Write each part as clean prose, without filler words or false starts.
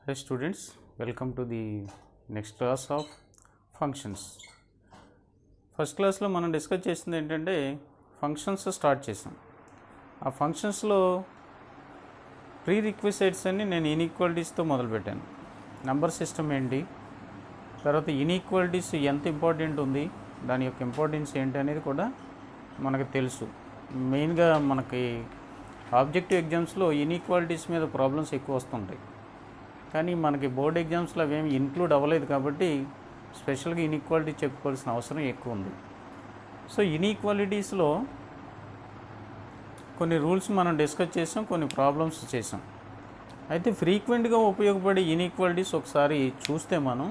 Hi students, welcome to the next class of functions. First క్లాస్లో మనం discuss చేసింది ఏంటంటే ఫంక్షన్స్ స్టార్ట్ చేసాం. ఆ ఫంక్షన్స్లో ప్రీ రిక్విసైట్స్ అన్ని నేను ఇన్ఈక్వాలిటీస్తో మొదలుపెట్టాను. నంబర్ సిస్టమ్ ఏంటి, తర్వాత ఇన్ఈక్వాలిటీస్ ఎంత ఇంపార్టెంట్ ఉంది, దాని యొక్క ఇంపార్టెన్స్ ఏంటి అనేది కూడా మనకు తెలుసు. మెయిన్గా మనకి ఆబ్జెక్టివ్ ఎగ్జామ్స్లో ఇన్ఈక్వాలిటీస్ మీద ప్రాబ్లమ్స్ ఎక్కువ వస్తుంటాయి, కానీ మనకి బోర్డ్ ఎగ్జామ్స్లో అవేమి ఇన్క్లూడ్ అవ్వలేదు కాబట్టి స్పెషల్గా ఇన్ఈక్వాలిటీ చెప్పుకోవాల్సిన అవసరం ఎక్కువ ఉంది. సో ఇన్ఈక్వాలిటీస్లో కొన్ని రూల్స్ మనం డిస్కస్ చేసాం, కొన్ని ప్రాబ్లమ్స్ చేసాం. అయితే ఫ్రీక్వెంట్గా ఉపయోగపడే ఇన్ఈక్వాలిటీస్ ఒకసారి చూస్తే మనం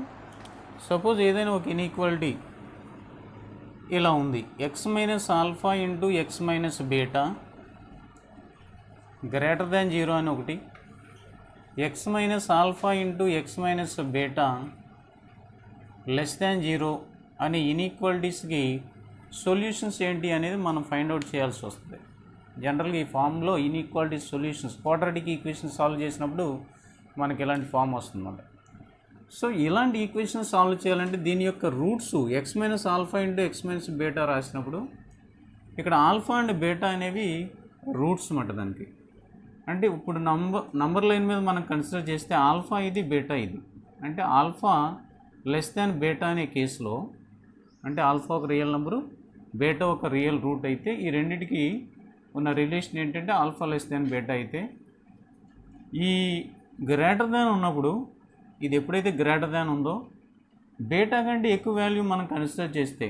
సపోజ్ ఏదైనా ఒక ఇన్ఈక్వాలిటీ ఇలా ఉంది, X minus alpha into X minus beta greater than 0 అని ఒకటి, X minus alpha into X minus beta less than 0 అనే ఇన్ఈక్వాలిటీస్కి సొల్యూషన్స్ ఏంటి అనేది మనం ఫైండ్ అవుట్ చేయాల్సి వస్తుంది. జనరల్గా ఈ ఫామ్లో inequalities solutions quadratic equation solve చేసినప్పుడు మనకి ఇలాంటి ఫామ్ వస్తుందన్నమాట. సో ఇలాంటి ఈక్వేషన్ సాల్వ్ చేయాలంటే దీని యొక్క roots X minus alpha into X minus beta రాసినప్పుడు ఇక్కడ ఆల్ఫా అండ్ బీటా అనేవి రూట్స్ అన్నమాట. దానికి అంటే ఇప్పుడు నంబర్ లైన్ మీద మనం కన్సిడర్ చేస్తే ఆల్ఫా ఇది బీటా ఇది, అంటే ఆల్ఫా లెస్ దాన్ బీటా అనే కేసులో, అంటే ఆల్ఫా ఒక రియల్ నెంబరు, బీటా ఒక రియల్ రూట్ అయితే ఈ రెండింటికి ఉన్న రిలేషన్ ఏంటంటే ఆల్ఫా లెస్ దాన్ బీటా అయితే, ఈ గ్రేటర్ దాన్ ఉన్నప్పుడు ఇది ఎప్పుడైతే గ్రేటర్ దాన్ ఉందో బీటా కంటే ఎక్కువ వాల్యూ మనం కన్సిడర్ చేస్తే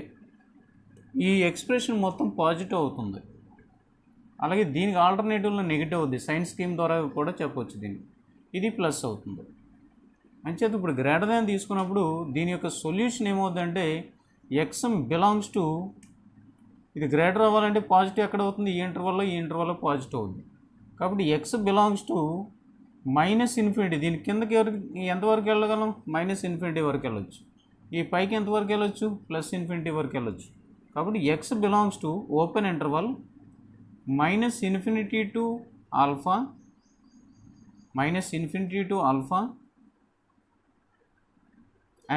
ఈ ఎక్స్ప్రెషన్ మొత్తం పాజిటివ్ అవుతుంది. అలాగే దీనికి ఆల్టర్నేటివ్లో నెగిటివ్ అవుతుంది, సైన్ స్కీమ్ ద్వారా కూడా చెప్పవచ్చు దీన్ని, ఇది ప్లస్ అవుతుంది. అంచేత ఇప్పుడు గ్రేటర్ దాన్ తీసుకున్నప్పుడు దీని యొక్క సొల్యూషన్ ఏమవుతుందంటే ఎక్స్ బిలాంగ్స్ టు, ఇది గ్రేటర్ అవ్వాలంటే పాజిటివ్ ఎక్కడ అవుతుంది, ఈ ఇంటర్వల్లో పాజిటివ్ అవుతుంది. కాబట్టి X belongs to minus infinity, దీని కిందకి ఎంతవరకు వెళ్ళగలం, మైనస్ ఇన్ఫినిటీ వరకు వెళ్ళొచ్చు, ఈ పైకి ఎంతవరకు వెళ్ళొచ్చు, ప్లస్ ఇన్ఫినిటీ వరకు వెళ్ళొచ్చు. కాబట్టి X belongs to open interval minus infinity to alpha,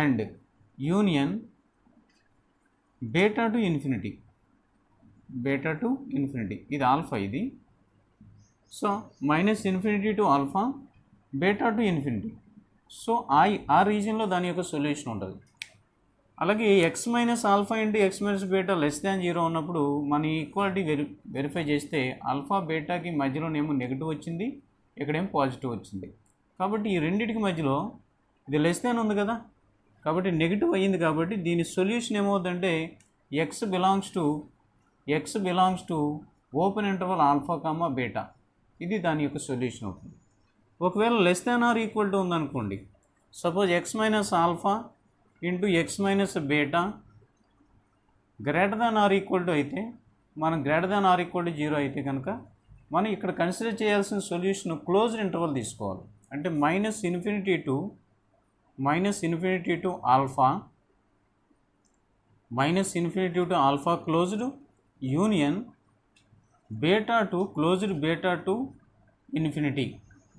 and union beta to infinity, ఇది ఆల్ఫా ఇది. So minus infinity to alpha, beta to infinity. So ఆ రీజన్లో దాని యొక్క సొల్యూషన్ ఉంటుంది. అలాగే X minus alpha into X minus beta less than 0 ఉన్నప్పుడు మన equality verify చేస్తే ఆల్ఫా బీటాకి మధ్యలోనేమో నెగిటివ్ వచ్చింది, ఇక్కడేమో పాజిటివ్ వచ్చింది. కాబట్టి ఈ రెండింటికి మధ్యలో ఇది లెస్ దాన్ ఉంది కదా, కాబట్టి నెగిటివ్ అయ్యింది. కాబట్టి దీని సొల్యూషన్ ఏమవుతుందంటే X belongs to open interval alpha comma beta, ఇది దాని యొక్క సొల్యూషన్ అవుతుంది. ఒకవేళ less than or equal to ఉందనుకోండి, suppose X minus alpha into X minus beta greater than or equal to అయితే, మనం greater than or equal to 0 అయితే కనుక మనం ఇక్కడ కన్సిడర్ చేయాల్సిన సొల్యూషన్ క్లోజ్డ్ ఇంటర్వల్ తీసుకోవాలి. అంటే minus infinity to alpha closed union beta to infinity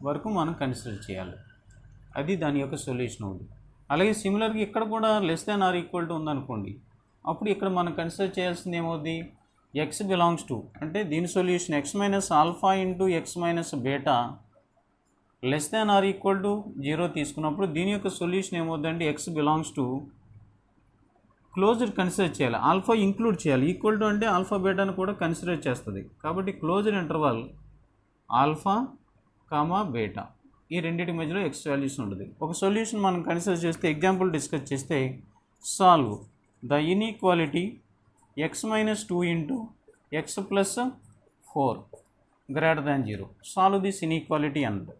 వరకు మనం కన్సిడర్ చేయాలి. అది దాని యొక్క సొల్యూషన్ అవుతుంది. అలాగే సిమిలర్గా ఇక్కడ కూడా less than or equal to ఉందనుకోండి, అప్పుడు ఇక్కడ మనం కన్సిడర్ చేయాల్సింది ఏమవుతుంది, ఎక్స్ బిలాంగ్స్ టు, అంటే దీని solution X minus alpha into X minus beta less than or equal to 0 తీసుకున్నప్పుడు దీని యొక్క సొల్యూషన్ ఏమవుతుందంటే X belongs to closed consider చేయాలి, ఆల్ఫా ఇంక్లూడ్ చేయాలి, ఈక్వల్ టు అంటే ఆల్ఫా బీటాను కూడా కన్సిడర్ చేస్తుంది. కాబట్టి closed interval alpha comma beta, ఈ రెండింటి మధ్యలో ఎక్స్ వాల్యూస్ ఉంటుంది. ఒక సొల్యూషన్ మనం కన్సిడర్ చేస్తే, ఎగ్జాంపుల్ డిస్కస్ చేస్తే, solve the inequality X minus 2 into X plus 4 greater than 0, solve this inequality అన్నది.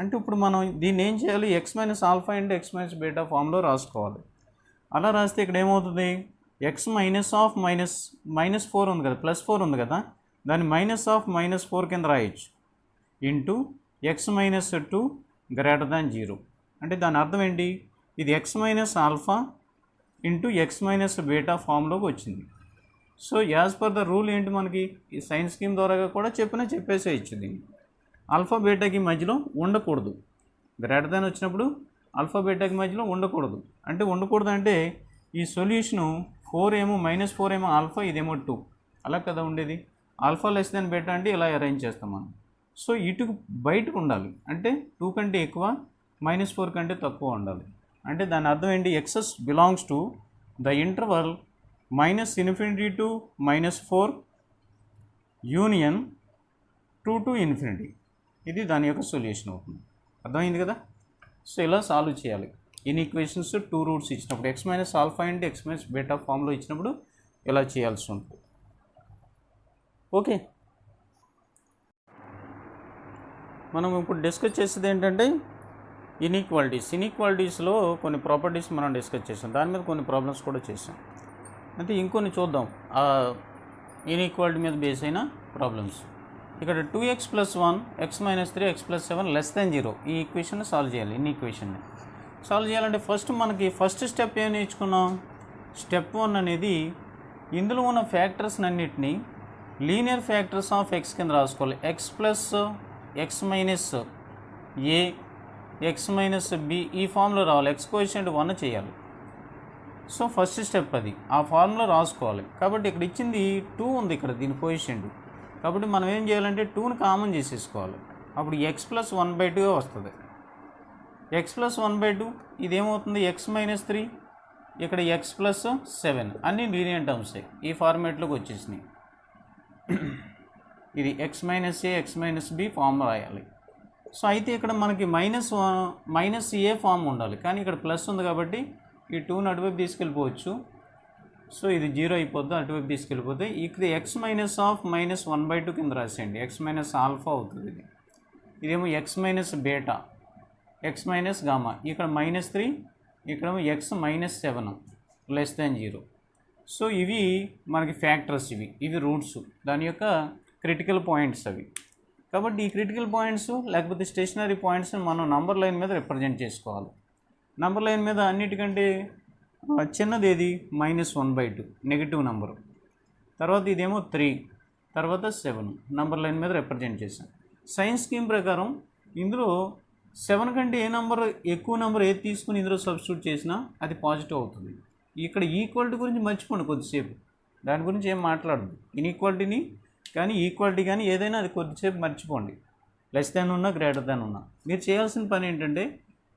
అంటే ఇప్పుడు మనం దీన్ని ఏం చేయాలి, X minus alpha into X minus beta ఫామ్లో రాసుకోవాలి. అలా రాస్తే ఇక్కడ ఏమవుతుంది, ఎక్స్ మైనస్ 4 ఉంది కదా, ప్లస్ 4 ఉంది కదా, దాన్ని -(-4) కింద రాయొచ్చు, into X minus 2 greater than 0. అంటే దాని అర్థం ఏంటి, ఇది X minus alpha into X minus beta ఫామ్లోకి వచ్చింది. So as per the rule ఏంటి, మనకి ఈ సైన్ స్కీమ్ ద్వారా కూడా చెప్పేసేయచ్చు, దీన్ని ఆల్ఫా బీటాకి మధ్యలో ఉండకూడదు. గ్రేటర్ దాన్ వచ్చినప్పుడు ఆల్ఫా బీటాకి మధ్యలో ఉండకూడదు. అంటే ఈ సొల్యూషను 4 ఏమో -4 ఏమో ఆల్ఫా, ఇదేమో 2 అలా కదా ఉండేది. ఆల్ఫా లెస్ దాన్ బీటా అంటే ఇలా అరేంజ్ చేస్తాం మనం. సో ఇటుకు బయటకు ఉండాలి, అంటే 2 కంటే ఎక్కువ, -4 కంటే తక్కువ ఉండాలి. అంటే దాని అర్థం ఏంటి, excess belongs to the interval -∞ to -4 union 2 to ∞. ఇది దాని యొక్క సొల్యూషన్ అవుతుంది. అర్థమైంది కదా. సో ఇలా సాల్వ్ చేయాలి. ఇన్ ఈక్వేషన్స్ 2 రూట్స్ ఇచ్చినప్పుడు x minus alpha into x minus beta ఫామ్లో ఇచ్చినప్పుడు ఇలా చేయాల్సి ఉంటుంది. ఓకే, మనం ఇప్పుడు డిస్కస్ చేసేది ఏంటంటే ఇన్ఈక్వాలిటీస్లో కొన్ని ప్రాపర్టీస్ మనం డిస్కస్ చేసాం, దాని మీద కొన్ని ప్రాబ్లమ్స్ కూడా చేసాం. అయితే ఇంకొన్ని చూద్దాం ఇన్ఈక్వాలిటీ మీద బేస్ అయిన ప్రాబ్లమ్స్. ఇక్కడ 2x + 1 x - 3 x + 7 <0 ఈ ఈక్వేషన్ సాల్వ్ చేయాలి. ఇన్ ఈక్వేషన్ని సాల్వ్ చేయాలంటే ఫస్ట్ స్టెప్ ఏం నేర్చుకున్నాం. స్టెప్ 1 అనేది ఇందులో ఉన్న ఫ్యాక్టర్స్ అన్నిటినీ లీనియర్ ఫ్యాక్టర్స్ ఆఫ్ x కింద రాసుకోవాలి. x + x - a x - b ఈ ఫామ్లో రావాలి. x కోఎఫిషియంట్ 1 చేయాలి. సో ఫస్ట్ స్టెప్ అది ఆ ఫార్ములా రాసుకోవాలి. కాబట్టి ఇక్కడ ఇచ్చింది 2 ఉంది, ఇక్కడ దీని కోఎఫిషియంట్. కాబట్టి మనం ఏం చేయాలంటే 2ని కామన్ చేసేసుకోవాలి. అప్పుడు x + 1/2 వస్తుంది. x + 1/2 ఇదేమవుతుంది, x - 3 ఇక్కడ x + 7 అన్నీ లీనియర్ టర్మ్సే ఈ ఫార్మేట్లోకి వచ్చేసినాయి. ఇది x - a x - b form రాయాలి. సో అయితే ఇక్కడ మనకి -a ఫామ్ ఉండాలి, కానీ ఇక్కడ ప్లస్ ఉంది కాబట్టి ఈ 2ని అటువైపు తీసుకెళ్ళిపోవచ్చు. సో ఇది 0 అయిపోద్ది, అటువైపు తీసుకెళ్ళిపోతే ఇక్కడ x - -1/2 కింద రాసేయండి. x - ఆల్ఫా అవుతుంది. ఇదేమో x - బీటా, x - గామా, ఇక్కడ -3, ఇక్కడేమో x - 7 <0. సో ఇవి మనకి ఫ్యాక్టర్స్, ఇవి రూట్స్, దాని యొక్క క్రిటికల్ పాయింట్స్ అవి. కాబట్టి ఈ క్రిటికల్ పాయింట్స్ లేకపోతే స్టేషనరీ పాయింట్స్ని మనం నంబర్ లైన్ మీద రిప్రజెంట్ చేసుకోవాలి. నంబర్ లైన్ మీద అన్నిటికంటే చిన్నది ఏది, -1/2 నెగిటివ్ నెంబరు. తర్వాత ఇదేమో 3, తర్వాత 7 నంబర్ లైన్ మీద రిప్రజెంట్ చేశాం. సైన్స్ స్కీమ్ ప్రకారం ఇందులో 7 కంటే ఎక్కువ నెంబర్ ఏది తీసుకుని ఇందులో సబ్స్టిట్యూట్ చేసినా అది పాజిటివ్ అవుతుంది. ఇక్కడ ఈక్వాలిటీ గురించి మర్చిపోండి కొద్దిసేపు, దాని గురించి ఏం మాట్లాడదు. ఇన్ఈక్వాలిటీని కానీ ఈక్వాలిటీ కానీ ఏదైనా అది కొద్దిసేపు మర్చిపోండి. లెస్ దాన్ ఉన్నా గ్రేటర్ దాన్ ఉన్నా మీరు చేయాల్సిన పని ఏంటంటే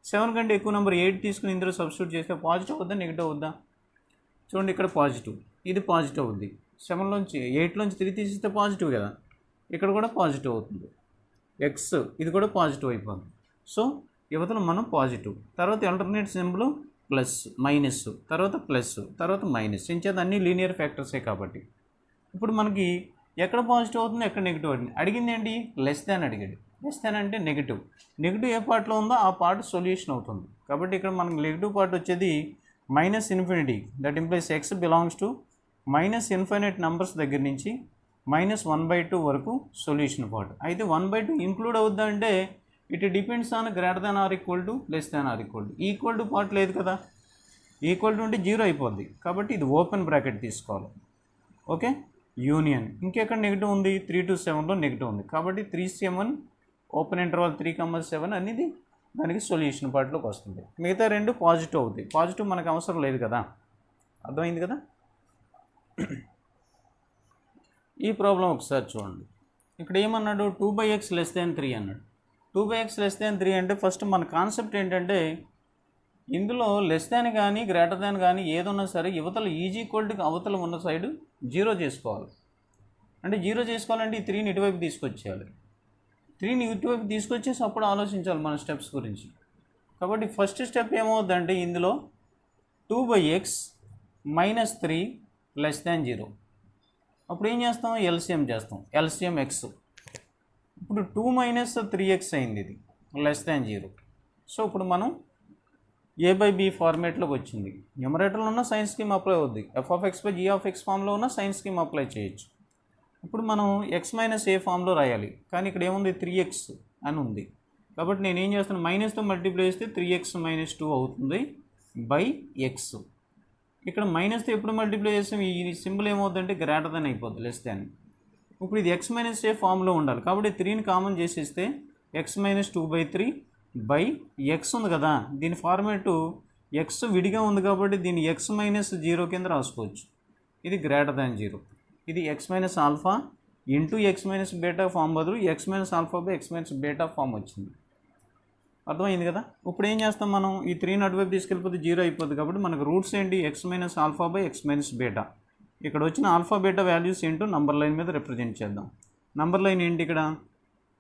7 కంటే ఎక్కువ నెంబర్ 8 తీసుకుని ఇందులో సబ్స్టిట్యూట్ చేస్తే పాజిటివ్ అవుద్దా నెగిటివ్ అవుద్దా. చూడండి, ఇక్కడ పాజిటివ్, ఇది పాజిటివ్ అవుద్ది. 8లోంచి 3 తీసిస్తే పాజిటివ్ కదా, ఇక్కడ కూడా పాజిటివ్ అవుతుంది. ఎక్స్ ఇది కూడా పాజిటివ్ అయిపోతుంది. సో యువతలో మనం పాజిటివ్, తర్వాత ఆల్టర్నేట్ సింబల్ ప్లస్ మైనస్, తర్వాత ప్లస్, తర్వాత మైనస్. ఇంచేత అన్ని లీనియర్ ఫ్యాక్టర్సే కాబట్టి ఇప్పుడు మనకి ఎక్కడ పాజిటివ్ అవుతుంది, ఎక్కడ నెగిటివ్ అవుతుంది. అడిగింది ఏంటి, లెస్ దాన్ అడిగాడు. లెస్ దాన్ అంటే నెగిటివ్ ఏ పార్ట్లో ఉందో ఆ పార్ట్ సొల్యూషన్ అవుతుంది. కాబట్టి ఇక్కడ మనకు నెగిటివ్ పార్ట్ వచ్చేది -∞. That implies x belongs to -∞ numbers దగ్గర నుంచి -1/2 వరకు సొల్యూషన్ పార్ట్. అయితే 1/2 ఇంక్లూడ్ అవుద్దా అంటే it depends on greater than or equal to less than or equal to part లేదు కదా, ఈక్వల్ టు ఉంటే 0 అయిపోద్ది. కాబట్టి ఇది ఓపెన్ బ్రాకెట్ తీసుకోవాలి. Okay, union. ఇంకెక్కడ నెగిటివ్ ఉంది, 3 to 7లో నెగిటివ్ ఉంది. కాబట్టి 3 7 ఓపెన్ ఇంటర్వల్ 3, 7 అనేది దానికి సొల్యూషన్ పార్ట్లోకి వస్తుంది. మిగతా 2 పాజిటివ్ అవుతాయి. పాజిటివ్ మనకు అవసరం లేదు కదా, అర్థమైంది కదా. ఈ ప్రాబ్లం ఒకసారి చూడండి. ఇక్కడ ఏమన్నాడు, 2/x < 3 అన్నాడు. 2/x < 3 అంటే ఫస్ట్ మన కాన్సెప్ట్ ఏంటంటే ఇందులో లెస్ దాన్ కానీ గ్రేటర్ దాన్ కానీ ఏదున్నా సరే యువతల ఈక్వల్టీకి అవతల ఉన్న సైడ్ 0 చేసుకోవాలి. అంటే 0 చేసుకోవాలంటే ఈ 3ని ఇటువైపు తీసుకొచ్చేయాలి. 3ని ఇటువైపు తీసుకొచ్చేసి అప్పుడు ఆలోచించాలి మన స్టెప్స్ గురించి. కాబట్టి ఫస్ట్ స్టెప్ ఏమవుతుందంటే ఇందులో 2/x - 3 <0. అప్పుడు ఏం చేస్తాం, ఎల్సిఎం చేస్తాం. LCM X. ఇప్పుడు 2 - 3x అయింది, ఇది <0. సో ఇప్పుడు మనం a/b ఫార్మేట్లోకి వచ్చింది. న్యూమరేటర్లో ఉన్న సైన్స్ స్కీమ్ అప్లై అవుద్ది. f(x/g) ఫామ్లో ఉన్న సైన్స్ స్కీమ్ అప్లై చేయొచ్చు. ఇప్పుడు మనం x - a ఫామ్లో రాయాలి, కానీ ఇక్కడ ఏముంది, 3x అని ఉంది. కాబట్టి నేను ఏం చేస్తాను, మైనస్తో మల్టిప్లై చేస్తే 3x - 2 అవుతుంది /x. ఇక్కడ మైనస్తో ఎప్పుడు మల్టిప్లై చేస్తాం, ఈ సింబల్ ఏమవుతుందంటే గ్రేటర్ దాన్ అయిపోద్ది, లెస్ దాన్. ఇప్పుడు ఇది x - a ఫామ్లో ఉండాలి. కాబట్టి 3ని కామన్ చేసేస్తే x - 2/3 బై ఎక్స్ ఉంది కదా, దీని ఫార్మేటు ఎక్స్ విడిగా ఉంది కాబట్టి దీన్ని ఎక్స్ మైనస్ జీరో కింద రాసుకోవచ్చు. ఇది గ్రేటర్ దాన్ జీరో. ఇది X minus alpha into X minus beta form బదులు X minus alpha by X minus beta form వచ్చింది. అర్థమైంది కదా. ఇప్పుడు ఏం చేస్తాం మనం, ఈ 3 అటువైపు తీసుకెళ్ళిపోతే జీరో అయిపోద్ది కాబట్టి మనకు రూట్స్ ఏంటి, X minus alpha by X minus beta. ఇక్కడ వచ్చిన ఆల్ఫా బీటా వాల్యూస్ ఏంటో నంబర్ లైన్ మీద రిప్రజెంట్ చేద్దాం. నంబర్ లైన్ ఏంటి ఇక్కడ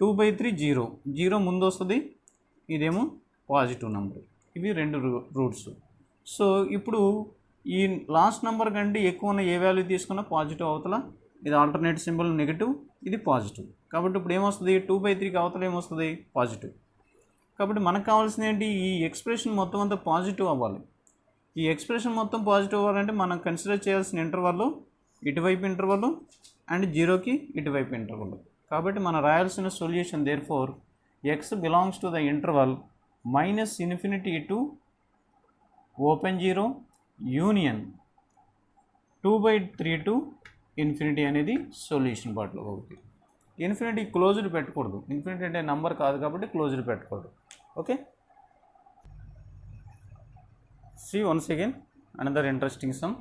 2/3 జీరో, జీరో ముందు వస్తుంది, ఇదేమో పాజిటివ్ నెంబర్. ఇవి రెండు రూట్స్. సో ఇప్పుడు ఈ లాస్ట్ నెంబర్ కంటే ఎక్కువ ఉన్న ఏ వాల్యూ తీసుకున్నా పాజిటివ్ అవతల, ఇది ఆల్టర్నేట్ సింబల్ నెగిటివ్, ఇది పాజిటివ్. కాబట్టి ఇప్పుడు ఏమొస్తుంది, 2/3కి అవతల ఏమొస్తుంది, పాజిటివ్. కాబట్టి మనకు కావాల్సింది ఏంటి, ఈ ఎక్స్ప్రెషన్ మొత్తం అంతా పాజిటివ్ అవ్వాలి. ఈ ఎక్స్ప్రెషన్ మొత్తం పాజిటివ్ అవ్వాలంటే మనం కన్సిడర్ చేయాల్సిన ఇంటర్వల్ ఇటువైపు ఇంటర్వల్ అండ్ జీరోకి ఇటువైపు ఇంటర్వల్. కాబట్టి మనం రాయాల్సిన solution therefore X belongs to the interval -∞ to open zero union 2/3 to infinity అనేది సొల్యూషన్ పార్ట్లో ఒకటి. ఇన్ఫినిటీ క్లోజ్డ్ పెట్టకూడదు, ఇన్ఫినిటీ అంటే నెంబర్ కాదు కాబట్టి క్లోజ్డ్ పెట్టకూడదు. Okay, see once again another interesting sum.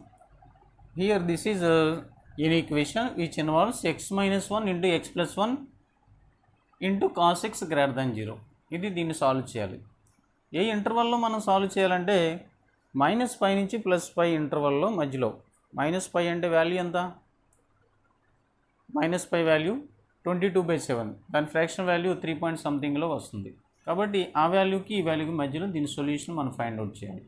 Here this is an equation which involves x minus 1 into x plus 1 into cos x greater than 0. ఇది దీన్ని సాల్వ్ చేయాలి. ఏ ఇంటర్వల్లో మనం సాల్వ్ చేయాలంటే -π నుంచి +π ఇంటర్వల్లో మధ్యలో. -π అంటే వాల్యూ ఎంత, -π వాల్యూ 22/7, దాని ఫ్రాక్షన్ వాల్యూ 3 పాయింట్ సంథింగ్లో వస్తుంది. కాబట్టి ఆ వాల్యూకి ఈ వాల్యూకి మధ్యలో దీని సొల్యూషన్ మనం ఫైండ్ అవుట్ చేయాలి.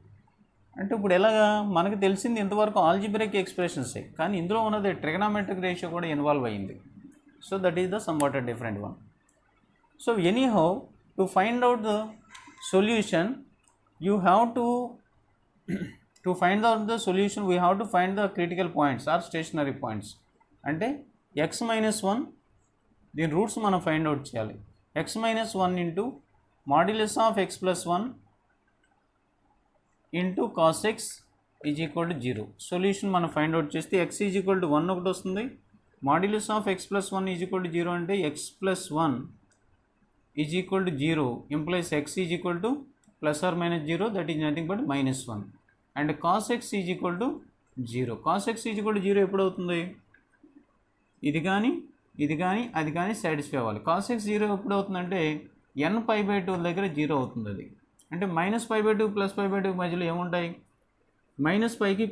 అంటే ఇప్పుడు ఎలాగా, మనకు తెలిసింది ఇంతవరకు ఆల్జిబ్రిక్ ఎక్స్ప్రెషన్సే, కానీ ఇందులో ఉన్నది ట్రిగనామెట్రిక్ రేషియో కూడా ఇన్వాల్వ్ అయ్యింది. So that is the somewhat a different one. So anyhow to find out the solution you have to find out the solution we have to find the critical points or stationary points. అంటే x-1 దీని roots మనం find out చేయాలి. x-1 into modulus of x + 1 into cos x is equal to 0. Solution మనం find out చేస్తే x is equal to 1 ఒకటి వస్తుంది. Modulus of x + 1 is equal to 0 అంటే x + 1 is equal to 0 implies x is equal to +or-0, that is nothing but -1. And cos x is equal to 0. cos x is equal to 0 ఎప్పుడు అవుతుంది, ఇది కానీ అది కానీ satisfy అవ్వాలి. cos x 0 ఎప్పుడు అవుతుందంటే nπ/2 దగ్గర 0 అవుతుంది. అది అంటే -π/2 +π/2 మధ్యలో ఏముంటాయి, -πకి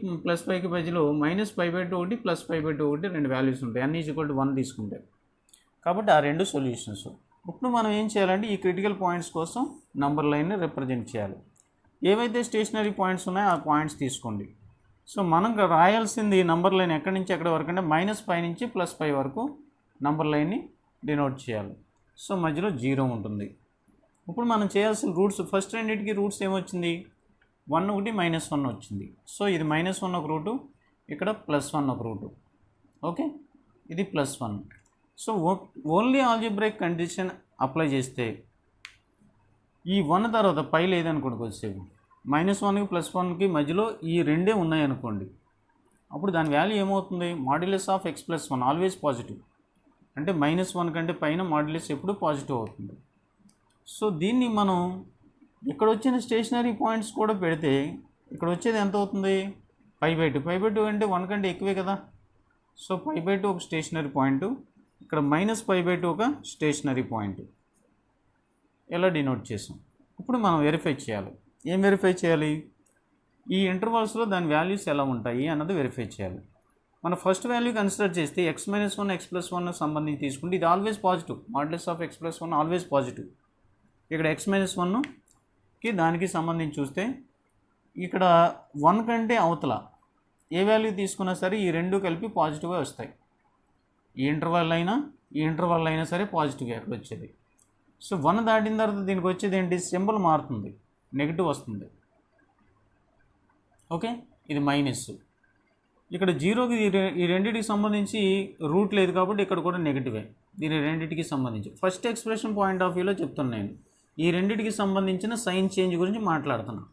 +πకి మధ్యలో -π/2 ఒకటి +π/2 ఒకటి రెండు వాల్యూస్ ఉంటాయి. n ఈజ్ ఈక్వల్ టు 1 తీసుకుంటే. కాబట్టి ఆ రెండు సొల్యూషన్స్. ఇప్పుడు మనం ఏం చేయాలంటే ఈ క్రిటికల్ పాయింట్స్ కోసం నంబర్ లైన్ని రిప్రజెంట్ చేయాలి. ఏవైతే స్టేషనరీ పాయింట్స్ ఉన్నాయో ఆ పాయింట్స్ తీసుకోండి. సో మనం రాయాల్సింది నంబర్ లైన్ ఎక్కడి నుంచి ఎక్కడి వరకు అంటే -π నుంచి +π వరకు నంబర్ లైన్ని డినోట్ చేయాలి. సో మధ్యలో 0 ఉంటుంది. ఇప్పుడు మనం చేయాల్సిన రూట్స్, ఫస్ట్ రెండింటికి రూట్స్ ఏమొచ్చింది, 1 ఒకటి -1 వచ్చింది. సో ఇది -1 ఒక రూటు, ఇక్కడ +1 ఒక రూటు. ఓకే, ఇది +1. సో ఓన్లీ ఆల్జిబ్రైక్ కండిషన్ అప్లై చేస్తే ఈ 1 తర్వాత పై లేదనుకోండి, కొద్దిసేపు -1కి +1కి మధ్యలో ఈ రెండే ఉన్నాయనుకోండి, అప్పుడు దాని వాల్యూ ఏమవుతుంది, modulus of x + 1 always positive. అంటే -1 కంటే పైన మాడ్యులస్ ఎప్పుడు పాజిటివ్ అవుతుంది. సో దీన్ని మనం ఇక్కడ వచ్చిన స్టేషనరీ పాయింట్స్ కూడా పెడితే ఇక్కడ వచ్చేది ఎంత అవుతుంది, π/2. π/2 అంటే 1 కంటే ఎక్కువే కదా. సో π/2 ఒక స్టేషనరీ పాయింట్, ఇక్కడ -π/2 ఒక స్టేషనరీ పాయింట్. ఎలా డినోట్ చేసాం. ఇప్పుడు మనం వెరిఫై చేయాలి. ఏం వెరిఫై చేయాలి, ఈ ఇంటర్వల్స్లో దాని వాల్యూస్ ఎలా ఉంటాయి అన్నది వెరిఫై చేయాలి. మన ఫస్ట్ వాల్యూ కన్సిడర్ చేస్తే x-1 x + 1 సంబంధించి తీసుకుంటే ఇది always positive. Modulus of x + 1 always positive. ఇక్కడ x-1కి దానికి సంబంధించి చూస్తే ఇక్కడ 1 కంటే అవతల ఏ వాల్యూ తీసుకున్నా సరే ఈ రెండు కలిపి పాజిటివ్గా వస్తాయి. ఈ ఇంటర్వల్ అయినా సరే పాజిటివ్గా ఎక్కడ వచ్చేది. సో 1 దాటిన తర్వాత దీనికి వచ్చేది ఏంటి, సింబల్ మారుతుంది, నెగిటివ్ వస్తుంది. ఓకే, ఇది మైనస్. ఇక్కడ 0కి ఈ రెండింటికి సంబంధించి రూట్ లేదు కాబట్టి ఇక్కడ కూడా నెగిటివే. దీని రెండింటికి సంబంధించి ఫస్ట్ ఎక్స్ప్రెషన్ పాయింట్ ఆఫ్ వ్యూలో చెప్తున్నాను నేను. ఈ రెండింటికి సంబంధించిన సైన్ చేంజ్ గురించి మాట్లాడుతున్నాను.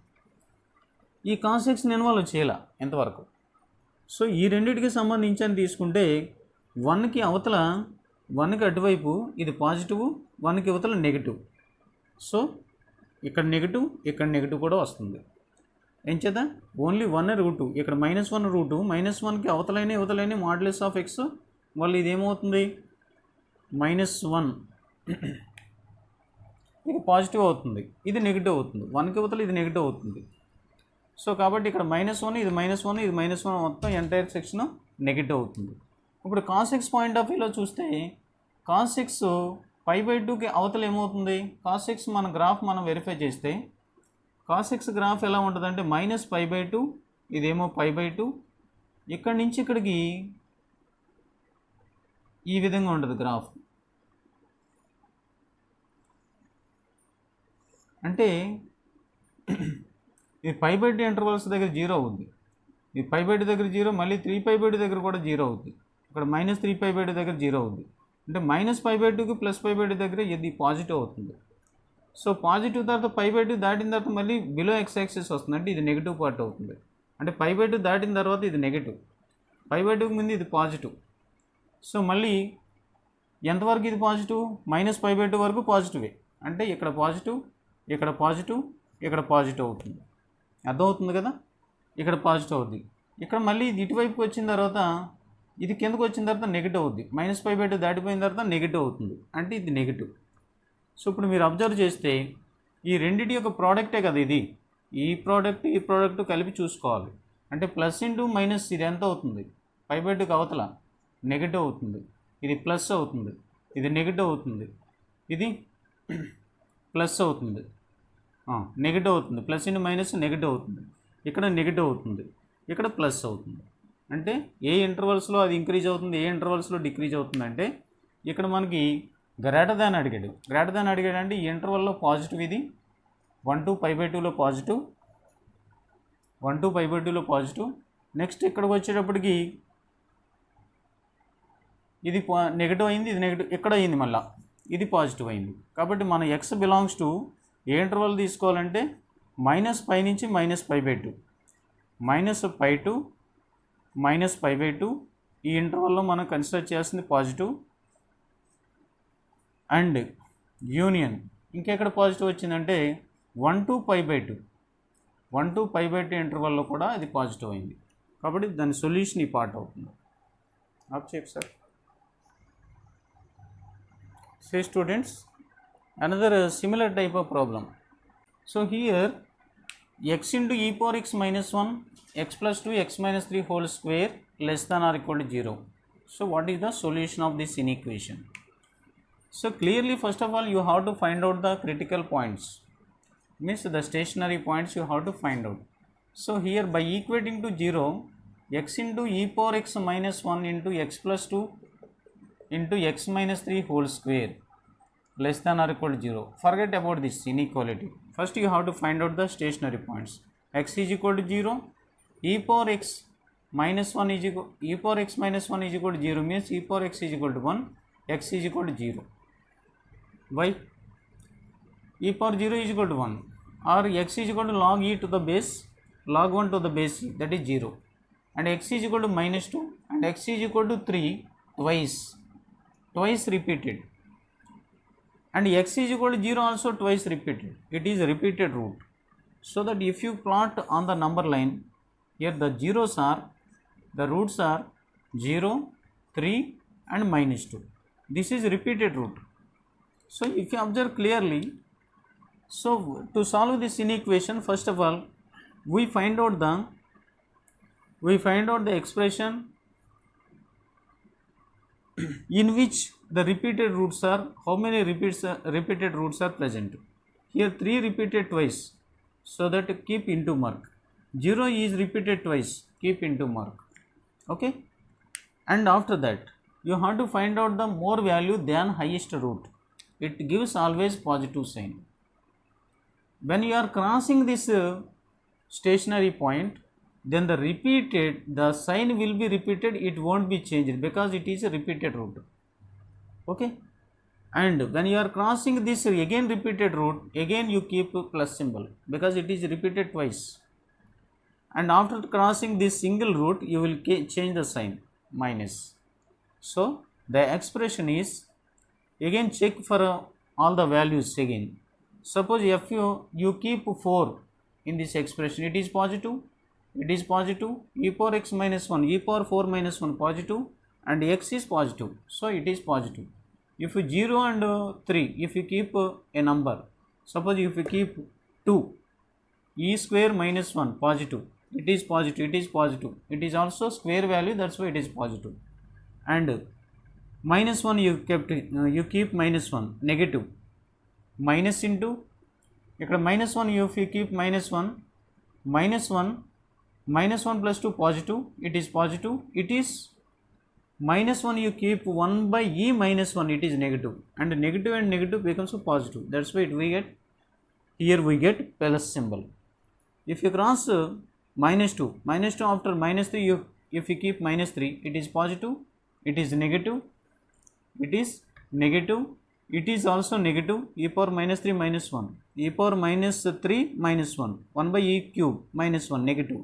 ఈ కాన్సెప్ట్స్ని ఇన్వాల్వ్ చేయాల ఎంతవరకు. సో ఈ రెండింటికి సంబంధించి అని తీసుకుంటే 1కి అవతల 1కి అటువైపు ఇది పాజిటివ్, 1కి అవతల నెగిటివ్. సో ఇక్కడ నెగిటివ్, ఇక్కడ నెగిటివ్ కూడా వస్తుంది. ఏం చేద్దా ఓన్లీ 1 రూటు, ఇక్కడ -1 రూటు, -1కి అవతలైన మాడ్యులస్ ఆఫ్ ఎక్స్ వాళ్ళు ఇదేమవుతుంది -1, ఇది పాజిటివ్ అవుతుంది, ఇది నెగిటివ్ అవుతుంది, 1కి అవతల ఇది నెగిటివ్ అవుతుంది. సో కాబట్టి ఇక్కడ -1, ఇది -1, ఇది -1 మొత్తం ఎంటైర్ సెక్షన్ నెగిటివ్ అవుతుంది. ఇప్పుడు cos x పాయింట్ ఆఫ్ వ్యూలో చూస్తే cos x π/2కి అవతల ఏమవుతుంది, cos x మన గ్రాఫ్ మనం వెరిఫై చేస్తే cos x గ్రాఫ్ ఎలా ఉంటుంది అంటే -π/2, ఇదేమో π/2, ఇక్కడి నుంచి ఇక్కడికి ఈ విధంగా ఉంటుంది గ్రాఫ్. అంటే ఇది π/2 ఇంటర్వల్స్ దగ్గర 0 అవుద్ది, ఇది π/2 దగ్గర 0, మళ్ళీ 3π/2 దగ్గర కూడా 0 అవుద్ది, ఇక్కడ -3π/2 దగ్గర 0 అవుద్ది. అంటే -π/2కి +π/2 దగ్గర ఇది పాజిటివ్ అవుతుంది. సో పాజిటివ్ తర్వాత π/2 దాటిన తర్వాత మళ్ళీ బిలో ఎక్స్ యాక్సిస్ వస్తుంది, అంటే ఇది నెగిటివ్ పార్ట్ అవుతుంది. అంటే π/2 దాటిన తర్వాత ఇది నెగిటివ్, π/2కి ముందు ఇది పాజిటివ్. సో మళ్ళీ ఎంతవరకు ఇది పాజిటివ్, -π/2 వరకు పాజిటివే, అంటే ఇక్కడ పాజిటివ్, ఇక్కడ పాజిటివ్, ఇక్కడ పాజిటివ్ అవుతుంది. అర్థమవుతుంది కదా, ఇక్కడ పాజిటివ్ అవుద్ది. ఇక్కడ మళ్ళీ ఇది ఇటువైపుకి వచ్చిన తర్వాత ఇది కిందకు వచ్చిన తర్వాత నెగిటివ్ అవుద్ది, -π/2 దాటిపోయిన తర్వాత నెగిటివ్ అవుతుంది, అంటే ఇది నెగిటివ్. సో ఇప్పుడు మీరు అబ్జర్వ్ చేస్తే ఈ రెండింటి యొక్క ప్రోడక్టే కదా ఇది, ఈ ప్రోడక్ట్ కలిపి చూసుకోవాలి. అంటే ప్లస్ ఇంటూ మైనస్ ఇది ఎంత అవుతుంది, π/2కి అవతల నెగిటివ్ అవుతుంది, ఇది ప్లస్ అవుతుంది, ఇది నెగిటివ్ అవుతుంది, ఇది ప్లస్ అవుతుంది, నెగిటివ్ అవుతుంది, ప్లస్ ఇంటూ మైనస్ నెగిటివ్ అవుతుంది, ఇక్కడ నెగిటివ్ అవుతుంది, ఇక్కడ ప్లస్ అవుతుంది. అంటే ఏ ఇంటర్వల్స్లో అది ఇంక్రీజ్ అవుతుంది, ఏ ఇంటర్వల్స్లో డిక్రీజ్ అవుతుంది. అంటే ఇక్కడ మనకి గ్రేటర్ దాన్ అడిగాడు అంటే ఈ ఇంటర్వల్లో పాజిటివ్, ఇది 1 to π/2లో పాజిటివ్, 1 to π/2లో పాజిటివ్. నెక్స్ట్ ఇక్కడికి వచ్చేటప్పటికి ఇది నెగిటివ్ అయింది, ఇది నెగిటివ్, ఇక్కడ అయింది, మళ్ళీ ఇది పాజిటివ్ అయింది. కాబట్టి మన X belongs to A interval తీసుకోవాలంటే -π నుంచి -π/2, -π to -π/2 ఈ ఇంటర్వల్లో మనం కన్సిడర్ చేయాల్సింది పాజిటివ్. అండ్ యూనియన్ ఇంకెక్కడ పాజిటివ్ వచ్చిందంటే 1 to π/2, 1 to π/2 ఇంటర్వల్లో కూడా అది పాజిటివ్ అయింది. కాబట్టి దాని సొల్యూషన్ ఈ పార్ట్ అవుతుంది. ఆప్ చేయండి sir. Say students, another similar type of problem. So here x into e power x minus 1, x plus 2, x minus 3 whole square less than or equal to 0. So what is the solution of this inequation? So clearly first of all you have to find out the critical points, means the stationary points you have to find out. So here by equating to 0, x into e power x minus 1 into x plus 2 into x minus 3 whole square less than or equal to 0. Forget about this inequality. First you have to find out the stationary points. X is equal to 0, e power x minus 1 is equal, e power x minus 1 is equal to 0 means e power x is equal to 1, x is equal to 0. Why? E power 0 is equal to 1, or x is equal to log e to the base, log 1 to the base e, that is 0, and x is equal to -2 and x is equal to 3 twice repeated, and x is equal to 0 also twice repeated. It is a repeated root. So that if you plot on the number line, here the roots are 0, 3 and -2. This is repeated root. So if you observe clearly, so to solve this inequation, first of all we find out the expression in which the repeated roots are, how many repeated roots are present. Here 3 repeated twice, so that keep into mark. 0 is repeated twice, keep into mark. Okay, and after that you have to find out the more value than highest root. It gives always positive sign. When you are crossing this stationary point, then the sign will be repeated, it won't be changed because it is a repeated root. Okay, and when you are crossing this again repeated root, again you keep plus symbol because it is repeated twice, and after crossing this single root you will change the sign, minus. So the expression is, again check for all the values again. Suppose f you keep 4 in this expression, it is positive, e power x minus 1, e power 4 minus 1 positive, and x is positive, so it is positive. If 0 and 3, if you keep a number, suppose if you keep 2, e square minus 1 positive, it is positive, it is also square value, that's why it is positive. And minus 1 you keep minus 1 negative, minus into ఇక్కడ minus 1 if you keep minus 1 plus 2 positive, it is positive, it is minus 1 you keep 1 by e minus 1, it is negative, and negative becomes positive, that's why we get plus symbol. If you cross minus 2 after minus 3, if you keep minus 3, it is positive, it is negative, it is also negative, e power minus 3 minus 1, e power minus 3 minus 1, 1 by e cube minus 1, negative,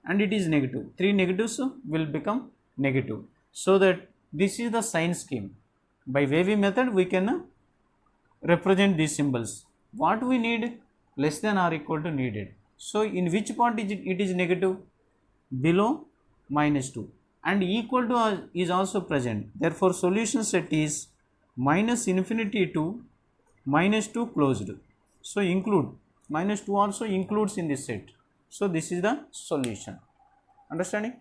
and it is negative. 3 negatives will become negative. So that this is the sign scheme. By wavy method we can represent these symbols. What we need? Less than or equal to needed. So in which part it is negative? Below minus 2, and equal to is also present. Therefore solution set is minus infinity to minus 2 closed. So include minus 2 also includes in this set. So this is the solution. Understanding?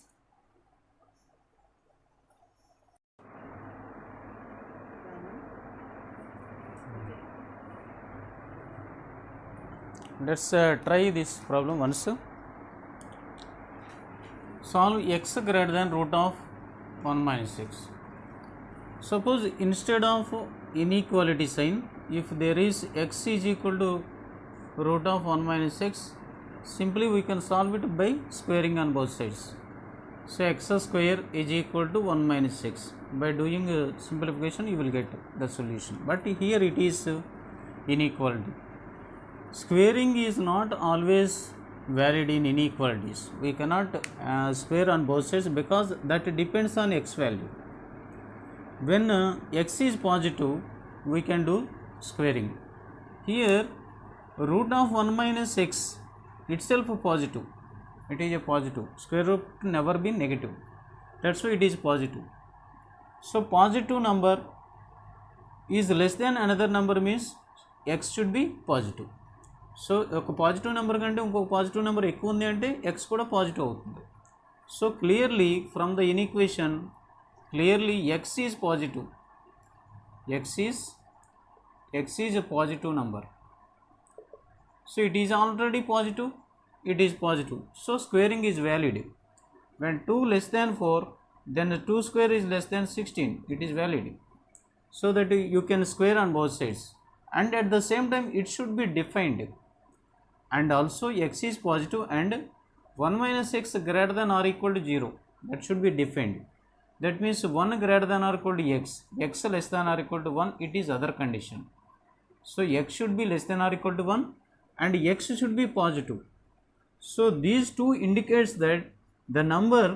Let's try this problem once. Solve x greater than root of 1 minus 6. Suppose instead of inequality sign, if there is x is equal to root of 1 minus 6, simply we can solve it by squaring on both sides. So x square is equal to 1 minus 6. By doing simplification you will get the solution. But here it is inequality. Squaring is not always valid in inequalities. We cannot square on both sides because that depends on x value. When x is positive, we can do squaring. Here root of 1 minus 6 itself positive, it is a positive, square root never been negative, that's why it is positive. So positive number is less than another number means x should be positive. So ఒక positive number కంటే ఇంకొక positive number ఎక్కువ ఉంది అంటే X కూడా positive అవుతుంది. So clearly from the inequation clearly X is positive, X is a positive number. So it is already positive, it is positive, so squaring is valid. When 2 less than 4, then the 2 square is less than 16, it is valid, so that you can square on both sides, and at the same time it should be defined, and also x is positive and 1 minus x greater than or equal to 0, that should be defined. That means 1 greater than or equal to x less than or equal to 1, it is other condition. So x should be less than or equal to 1 and x should be positive. So these two indicates that the number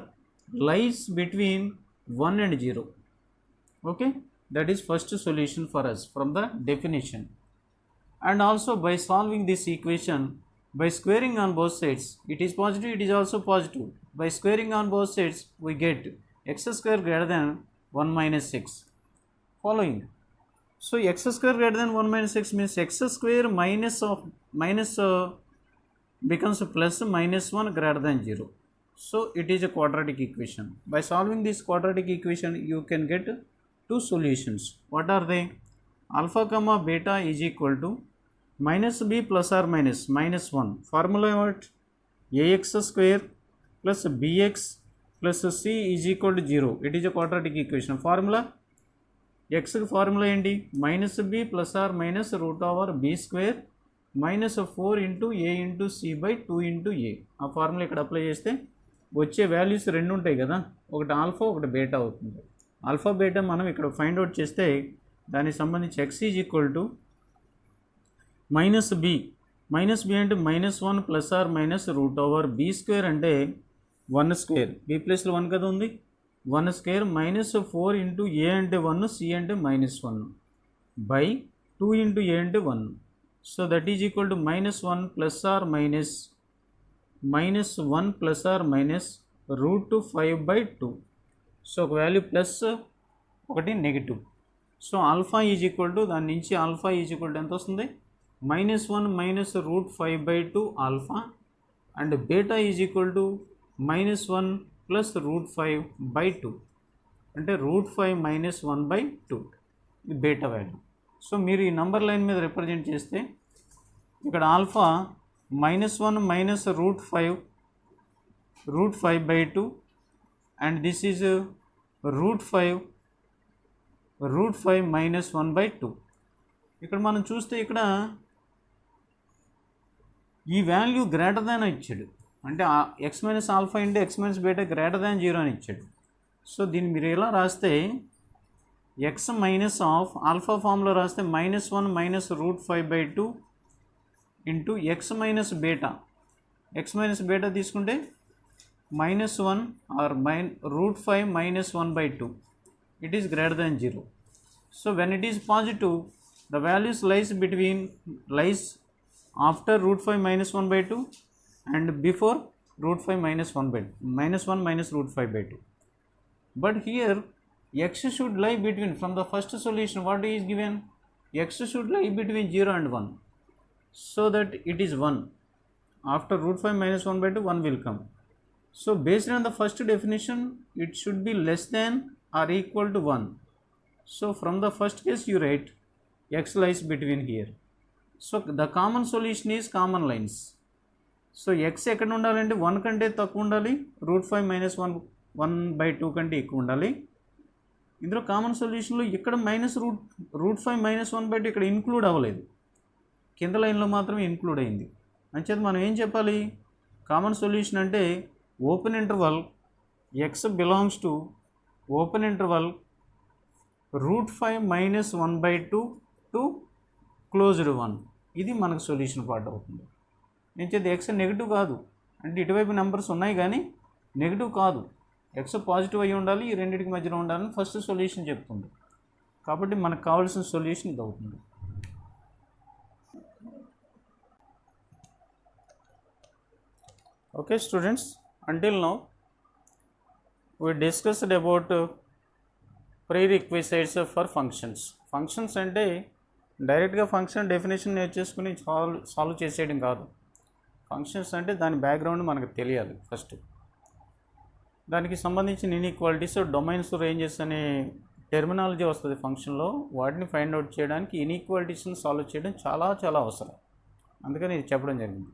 lies between 1 and 0. Okay, that is first solution for us from the definition. And also by solving this equation, by squaring on both sides, it is positive, it is also positive. By squaring on both sides, we get x square greater than 1 minus 6. Following. So x square greater than 1 minus 6 means x square minus becomes plus minus 1 greater than 0. So it is a quadratic equation. By solving this quadratic equation, you can get two solutions. What are they? Alpha comma beta is equal to minus b plus or minus 1. Formula what? Ax square plus bx plus c is equal to 0. It is a quadratic equation. Formula x formula enti minus b plus or minus root over b square minus 4 into a into c by 2 into a. ఆ formula ఇక్కడ apply చేస్తే వచ్చే values రెండు ఉంటాయి కదా, ఒకటి alpha ఒకటి beta అవుతుంది. ఆల్ఫా బీటా మనం ఇక్కడ ఫైండ్ అవుట్ చేస్తే దానికి సంబంధించి x is equal to minus b అంటే -1 plus or minus root over b square అంటే 1 స్క్వేర్, బి ప్లేస్లో 1 కదా ఉంది, 1 స్క్వేర్ మైనస్ 4 ఇంటూ ఏ అంటే 1, సి అంటే -1 బై 2 ఇంటూ ఏ అంటే 1. So that is equal to -1 plus or minus -1 plus or minus √5/2. So ఒక value plus ఒకటి negative. So alpha is equal to దాని నుంచి ఆల్ఫా ఈజ్ ఈక్వల్ టు ఎంత వస్తుంది, -1 minus √5/2 alpha, and beta is equal to -1 plus √5/2 అంటే √5 minus 1/2 ఇది beta value. So మీరు ఈ నంబర్ లైన్ మీద రిప్రజెంట్ చేస్తే ఇక్కడ alpha -1 minus √5/2 and this is √5 minus 1/2. ఇక్కడ మనం చూస్తే ఇక్కడ ఈ వాల్యూ గ్రేటర్ దాన్ ఇచ్చాడు, అంటే X minus alpha into X minus beta greater than 0 అని ఇచ్చాడు. సో దీన్ని మీరు ఎలా రాస్తే ఎక్స్ మైనస్ ఆఫ్ ఆల్ఫా ఫామ్లో రాస్తే -1 minus √5/2 into X minus beta. X minus beta తీసుకుంటే -1 are √5 minus 1/2 it is greater than 0. So when it is positive, the values lies after √5 minus 1/2 and before √5 minus 1/2 -1 minus √5/2. But here x should lie between, from the first solution what is given, x should lie between 0 and 1, so that it is 1. After √5 minus 1/2 1 will come. So based on the first definition it should be less than or equal to 1. So from the first case you write x lies between here. So the common solution is common lines. So x ఎక్కడ ఉండాలంటే 1 కంటే తక్కువ ఉండాలి, √5 minus 1/2 కంటే ఎక్కువ ఉండాలి. ఇందులో common సొల్యూషన్లో ఇక్కడ √5 మైనస్ 1/2 ఇక్కడ ఇంక్లూడ్ అవ్వలేదు, కింద లైన్లో మాత్రమే ఇంక్లూడ్ అయింది. అంచేత మనం ఏం చెప్పాలి, కామన్ సొల్యూషన్ అంటే open interval x belongs to open interval √5 minus 1/2 to closed 1. ఇది మనకు సొల్యూషన్ పార్ట్ అవుతుంది. నేను చేతి ఎక్స్ నెగిటివ్ కాదు, అంటే ఇటువైపు నెంబర్స్ ఉన్నాయి కానీ నెగిటివ్ కాదు, ఎక్స్ పాజిటివ్ అయ్యి ఉండాలి, ఈ రెండింటికి మధ్యలో ఉండాలని ఫస్ట్ సొల్యూషన్ చెప్తుంది. కాబట్టి మనకు కావాల్సిన సొల్యూషన్ ఇది అవుతుంది. Okay students, until now we discussed about prerequisites for functions. Functions అంటే డైరెక్ట్గా ఫంక్షన్ డెఫినేషన్ నేర్చేసుకుని సాల్వ్ చేసేయడం కాదు. ఫంక్షన్స్ అంటే దాని బ్యాక్గ్రౌండ్ మనకు తెలియాలి. ఫస్ట్ దానికి సంబంధించిన ఇన్ఈక్వాలిటీస్, డొమైన్స్, రేంజెస్ అనే టెర్మినాలజీ వస్తుంది ఫంక్షన్లో. వాటిని ఫైండ్ అవుట్ చేయడానికి ఇన్ఈక్వాలిటీస్ని సాల్వ్ చేయడం చాలా చాలా అవసరం. అందుకని ఇది చెప్పడం జరిగింది.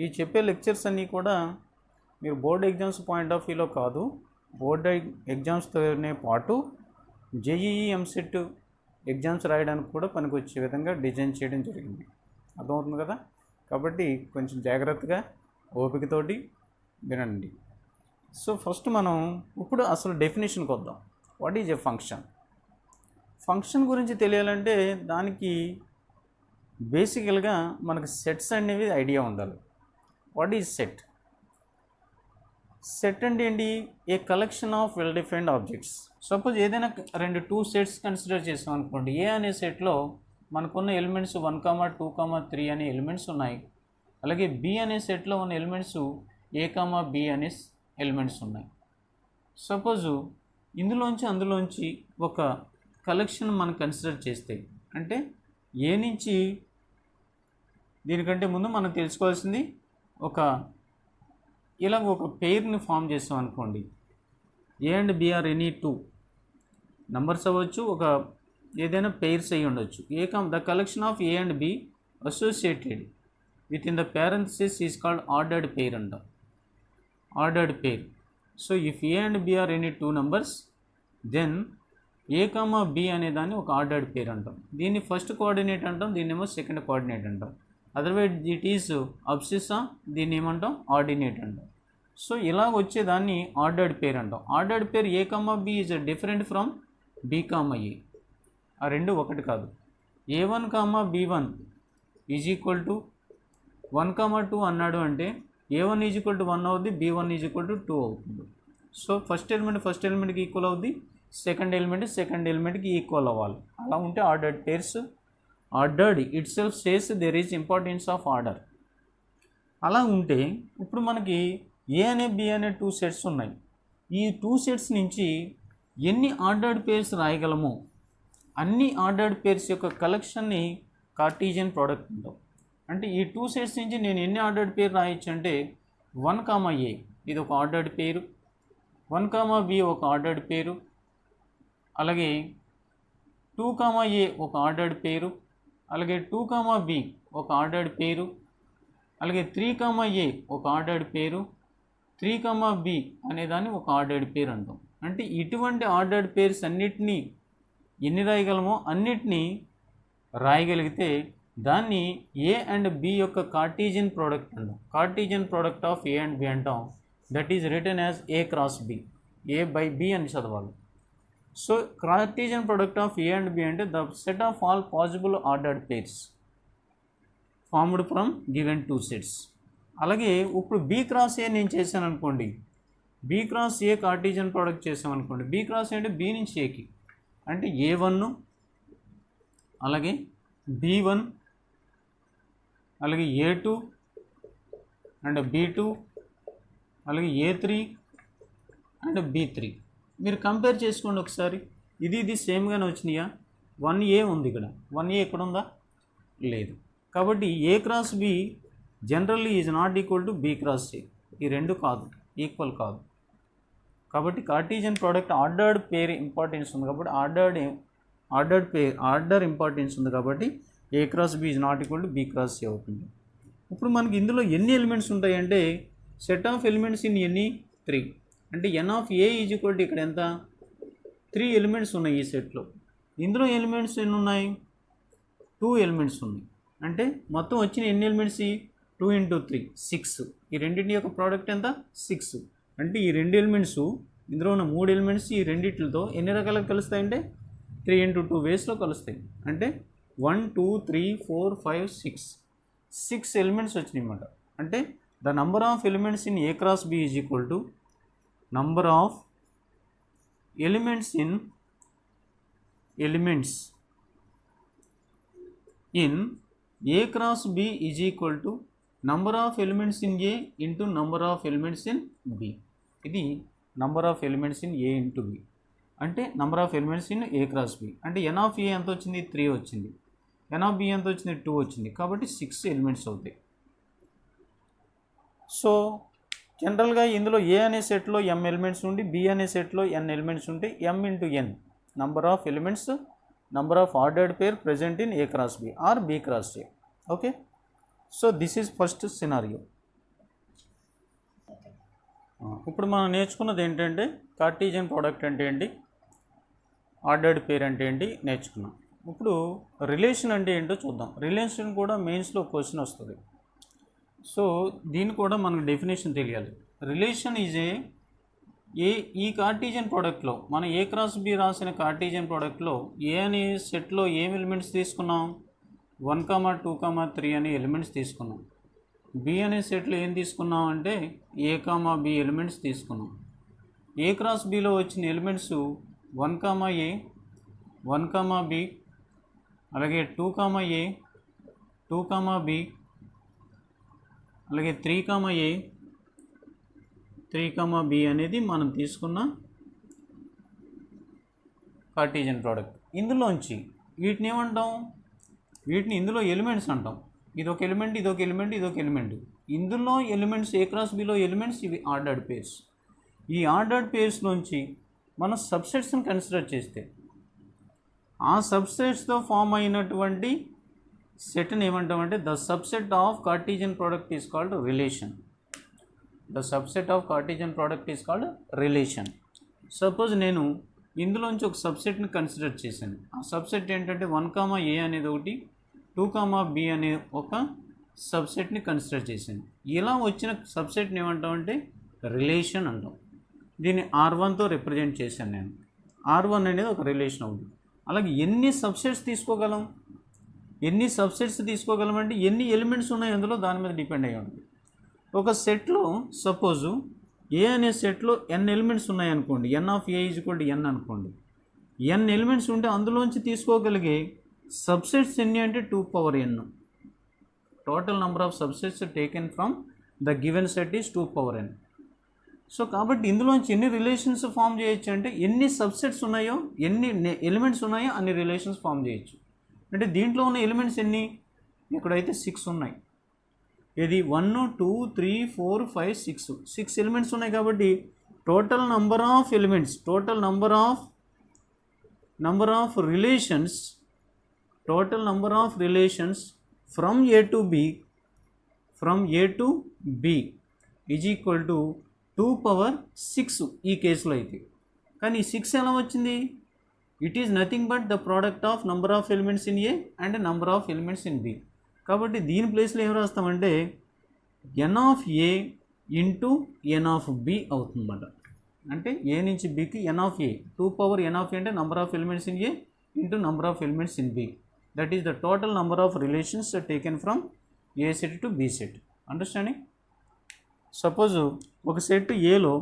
ఈ చెప్పే లెక్చర్స్ అన్నీ కూడా మీరు బోర్డ్ ఎగ్జామ్స్ పాయింట్ ఆఫ్ వ్యూలో కాదు, బోర్డ్ ఎగ్జామ్స్తోనే పాటు జేఈఈ ఎంసెట్ ఎగ్జామ్స్ రాయడానికి కూడా పనికొచ్చే విధంగా డిజైన్ చేయడం జరిగింది. అర్థమవుతుంది కదా. కాబట్టి కొంచెం జాగ్రత్తగా ఓపికతోటి వినండి. సో ఫస్ట్ మనం ఇప్పుడు అసలు డెఫినేషన్కి వద్దాం. What is a function? Function గురించి తెలియాలంటే దానికి బేసికల్గా మనకు సెట్స్ అనేవి ఐడియా ఉండాలి. What is set? సెట్ అంటే ఏంటి? A collection of well defined objects. Suppose ఏదైనా 2 సెట్స్ కన్సిడర్ చేసాం అనుకోండి. ఏ అనే సెట్లో మనకున్న ఎలిమెంట్స్ 1, 2, 3 అనే ఎలిమెంట్స్ ఉన్నాయి. అలాగే బి అనే సెట్లో ఉన్న ఎలిమెంట్స్ ఏ, బి అనే ఎలిమెంట్స్ ఉన్నాయి. సపోజు అందులోంచి ఒక కలెక్షన్ మనం కన్సిడర్ చేస్తే, అంటే ఏ నుంచి, దీనికంటే ముందు మనం తెలుసుకోవాల్సింది ఇలా ఒక పెయిర్ని ఫామ్ చేస్తాం అనుకోండి. ఏ and B or any 2 numbers అవ్వచ్చు, ఏదైనా పెయిర్స్ అయ్యి ఉండొచ్చు. The collection of A and be associated with in the parenthesis is called ordered pair అంటాం. Ordered pair. So if A and B or any 2 numbers, then A, B అనే దాన్ని ఒక ordered pair అంటాం. దీన్ని first coordinate అంటాం, దీన్నేమో second coordinate అంటాం. Otherwise it is abscissa, దీన్ని ఏమంటాం? ఆర్డినేట్ అంటాం. సో ఇలా వచ్చేదాన్ని ఆర్డర్డ్ పెయిర్ అంటాం. Ordered pair A, B is different from B, A. ఆ రెండు ఒకటి కాదు. A1, B1 is equal to 1, 2 అన్నాడు అంటే A1 ఈజ్ ఈక్వల్ టు 1 అవుద్ది, B1 ఈజ్ ఈక్వల్ టు 2 అవుతుంది. సో ఫస్ట్ ఎలిమెంట్కి ఈక్వల్ అవుద్ది, సెకండ్ ఎలిమెంట్కి ఈక్వల్ అవ్వాలి. అలా ఉంటే ordered pairs ordered it self says there is importance of order. అలా ఉంటే ఇప్పుడు మనకి ఏ అనే బి అనే 2 సెట్స్ ఉన్నాయి. ఈ 2 సెట్స్ నుంచి ఎన్ని ఆర్డర్డ్ పేర్స్ రాయగలమో అన్ని ఆర్డర్డ్ పేర్స్ యొక్క కలెక్షన్ని కార్టీజియన్ ప్రోడక్ట్ అంటాం. అంటే ఈ 2 సెట్స్ నుంచి నేను ఎన్ని ఆర్డర్డ్ పేరు రాయొచ్చు అంటే 1, A ఇది ఒక ఆర్డర్డ్ పేరు, 1, B ఒక ఆర్డర్డ్ పేరు, అలాగే 2, A ఒక ఆర్డర్డ్ పేరు, అలాగే 2, B ఒక ఆర్డర్డ్ పేరు, అలాగే 3, A ఒక ఆర్డర్డ్ పేరు, 3, B అనేదాన్ని ఒక ఆర్డర్డ్ పేరు అంటాం. అంటే ఇటువంటి ఆర్డర్డ్ పేర్స్ అన్నిటినీ ఎన్ని రాయగలమో అన్నిటినీ రాయగలిగితే దాన్ని ఏ అండ్ బి యొక్క కార్టీజియన్ ప్రోడక్ట్ అంటాం. Cartesian product of A and B అంటాం. That is written as A cross B, A by B అని చదవాలి. So Cartesian product of A and B అంటే the set of all possible ordered pairs formed from given 2 sets. అలాగే ఇప్పుడు B cross A నేను చేశాను అనుకోండి, B cross A Cartesian product చేసాం అనుకోండి. బి క్రాస్ ఏ అంటే బి నుంచి ఏకి అంటే A1 అలాగే B1 అలాగే A2 అండ్ B2 అలాగే A3 అండ్ B3. మీరు కంపేర్ చేసుకోండి ఒకసారి. ఇది సేమ్గానే వచ్చినాయా? 1A ఉంది ఇక్కడ, 1A ఎక్కడ ఉందా? లేదు. కాబట్టి A cross B generally is not equal to B cross A. ఈ రెండు కాదు, ఈక్వల్ కాదు. కాబట్టి కార్టీజియన్ ప్రోడక్ట్ ఆర్డర్డ్ పేర్ ఇంపార్టెన్స్ ఉంది కాబట్టి ఆర్డర్ ఇంపార్టెన్స్ ఉంది కాబట్టి A cross B is not equal to B cross A అవుతుంది. ఇప్పుడు మనకి ఇందులో ఎన్ని ఎలిమెంట్స్ ఉంటాయంటే సెట్ ఆఫ్ ఎలిమెంట్స్ ఇన్ ఎన్ని 3. అంటే N of A is equal to ఇక్కడ ఎంత 3 ఎలిమెంట్స్ ఉన్నాయి ఈ సెట్లో. ఇందులో ఎలిమెంట్స్ ఎన్ని ఉన్నాయి? 2 ఎలిమెంట్స్ ఉన్నాయి. అంటే మొత్తం వచ్చిన ఎన్ని ఎలిమెంట్స్? 2 × 3 6. ఈ రెండింటి యొక్క ప్రోడక్ట్ ఎంత? 6. అంటే ఈ 2 ఎలిమెంట్స్ ఇందులో ఉన్న 3 ఎలిమెంట్స్ ఈ రెండిట్లతో ఎన్ని రకాలుగా కలుస్తాయంటే 3 × 2 వేస్లో కలుస్తాయి. అంటే 1 2 3 4 5 6 ఎలిమెంట్స్ వచ్చినాయి అన్నమాట. అంటే the number of elements in A cross B is equal to number of elements in A cross B is equal to number of elements in A into number of elements in B. ఇది number of elements in A into B అంటే number of elements in A cross B. అంటే N of ఏ ఎంత వచ్చింది? 3 వచ్చింది. ఎన్ of B ఎంత వచ్చింది? 2 వచ్చింది. కాబట్టి 6 ఎలిమెంట్స్ అవుతాయి. సో జనరల్గా ఇందులో ఏ అనే సెట్లో m ఎలిమెంట్స్ ఉండి బి అనే సెట్లో n ఎలిమెంట్స్ ఉంటే m × n number of elements, number of ordered pair present in A cross b or b cross a. Okay, so this is first scenario. ఇప్పుడు మనం నేర్చుకున్నది ఏంటంటే కార్టీజియన్ ప్రోడక్ట్ అంటే ఏంటి, ఆర్డర్డ్ పేర్ అంటే ఏంటి నేర్చుకున్నాం. ఇప్పుడు రిలేషన్ అంటే ఏంటో చూద్దాం. రిలేషన్ కూడా మెయిన్స్లో క్వశ్చన్ వస్తుంది. సో దీన్ని కూడా మనకు డెఫినేషన్ తెలియాలి. రిలేషన్ ఈజ్ ఈ కార్టీజియన్ ప్రోడక్ట్లో మనం ఏ క్రాస్ బి రాసిన కార్టీజియన్ ప్రోడక్ట్లో ఏ అనే సెట్లో ఏం ఎలిమెంట్స్ తీసుకున్నాం? 1, 2, 3 అనే ఎలిమెంట్స్ తీసుకున్నాం. బి అనే సెట్లో ఏం తీసుకున్నాం అంటే A, B ఎలిమెంట్స్ తీసుకున్నాం. ఏ క్రాస్ బిలో వచ్చిన ఎలిమెంట్స్ 1, A 1, B అలాగే 2, A 2, B అలాగే 3, A 3, B అనేది మనం తీసుకున్న కార్టీజియన్ ప్రోడక్ట్. ఇందులోంచి వీటిని ఏమంటాం? వీటిని ఇందులో ఎలిమెంట్స్ అంటాం. ఇదొక ఎలిమెంట్, ఇదొక ఎలిమెంట్, ఇదొక ఎలిమెంట్. ఇందులో ఎలిమెంట్స్ ఏ క్రాస్ బిలో ఎలిమెంట్స్ ఇవి ఆర్డర్డ్ పేర్స్. ఈ ఆర్డర్డ్ పేర్స్లోంచి మనం సబ్సెట్స్ని కన్సిడర్ చేస్తే ఆ సబ్సెట్స్తో ఫామ్ అయినటువంటి సెట్ని ఏమంటామంటే the subset of Cartesian product is called relation. The subset of Cartesian product is called relation. Suppose నేను ఇందులోంచి ఒక సబ్సెట్ని కన్సిడర్ చేశాను. ఆ సబ్సెట్ ఏంటంటే 1, A అనేది ఒకటి, 2, B అనే ఒక సబ్సెట్ని కన్సిడర్ చేశాను. ఇలా వచ్చిన సబ్సెట్ని ఏమంటామంటే రిలేషన్ అంటాం. దీన్ని R1తో రిప్రజెంట్ చేశాను నేను. R1 అనేది ఒక రిలేషన్ అవుతుంది. అలాగే ఎన్ని సబ్సెట్స్ తీసుకోగలం? ఎన్ని సబ్సెట్స్ తీసుకోగలమంటే ఎన్ని ఎలిమెంట్స్ ఉన్నాయి అందులో దాని మీద డిపెండ్ అయ్యి ఉంటుంది. ఒక సెట్లో సపోజు ఏ అనే సెట్లో n ఎలిమెంట్స్ ఉన్నాయనుకోండి, N of A is equal to n అనుకోండి. n ఎలిమెంట్స్ ఉంటే అందులోంచి తీసుకోగలిగే సబ్సెట్స్ ఎన్ని అంటే 2n. Total number of subsets taken from the given set is 2n. So కాబట్టి ఇందులోంచి ఎన్ని రిలేషన్స్ ఫామ్ చేయొచ్చు అంటే ఎన్ని సబ్సెట్స్ ఉన్నాయో, ఎన్ని ఎలిమెంట్స్ ఉన్నాయో అన్ని రిలేషన్స్ ఫామ్ చేయొచ్చు. అంటే దీంట్లో ఉన్న ఎలిమెంట్స్ ఎన్ని, ఇక్కడైతే 6 ఉన్నాయి. ఇది 1 2 3 4 5 6 ఎలిమెంట్స్ ఉన్నాయి. కాబట్టి total number of elements, total number of relations from A to B is equal to 2^6 ఈ కేసులో అయితే. కానీ 6 ఎలా వచ్చింది? It is nothing but the product of number of elements in A and number of elements in B. కాబట్టి దీని ప్లేస్లో ఏం రాస్తామంటే n of A into n of B అవుతుందన్నమాట. అంటే A నుంచి Bకి n of A, 2n of A అంటే number of elements in A into number of elements in B. That is the total number of relations taken from A set to B set. Understanding? Suppose ఒక set ఏలో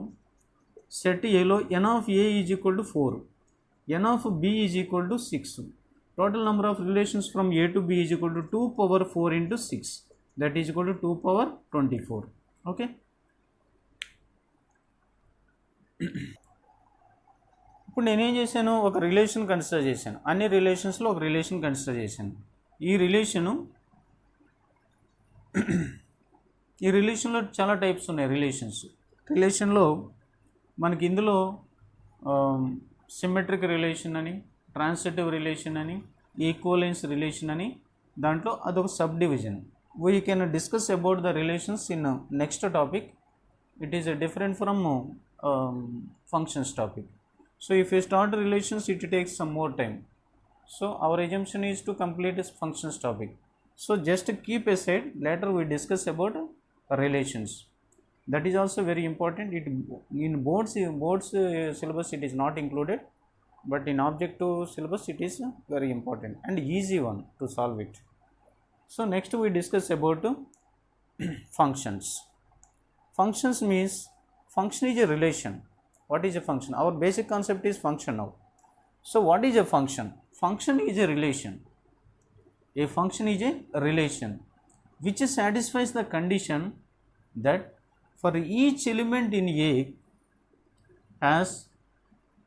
n of A is equal to 4, n of B is equal to 6. Total number of relations from A to B is equal to 2^4 into 6. That is equal to 2^24. Okay. ఇప్పుడు నేనేం చేశాను, ఒక relation consider చేశాను. అన్ని రిలేషన్స్లో ఒక relation consider చేశాను. ఈ రిలేషన్లో చాలా టైప్స్ ఉన్నాయి. రిలేషన్లో మనకి ఇందులో సిమెట్రిక్ రిలేషన్ అని, ట్రాన్సిటివ్ రిలేషన్ అని, ఈక్వలెన్స్ రిలేషన్ అని, దాంట్లో అదొక sub division. We can discuss about the relations in next topic. It is different from functions topic. So if you start relations it takes some more time. So our assumption is to complete this functions topic. So just keep aside, later we discuss about relations. That is also very important. It in boards syllabus it is not included, but in objective syllabus it is very important and easy one to solve it. So next we discuss about functions. Functions means function is a relation. What is a function? Our basic concept is function now. So what is a function? Function is a relation. A function is a relation which satisfies the condition that for each element in A has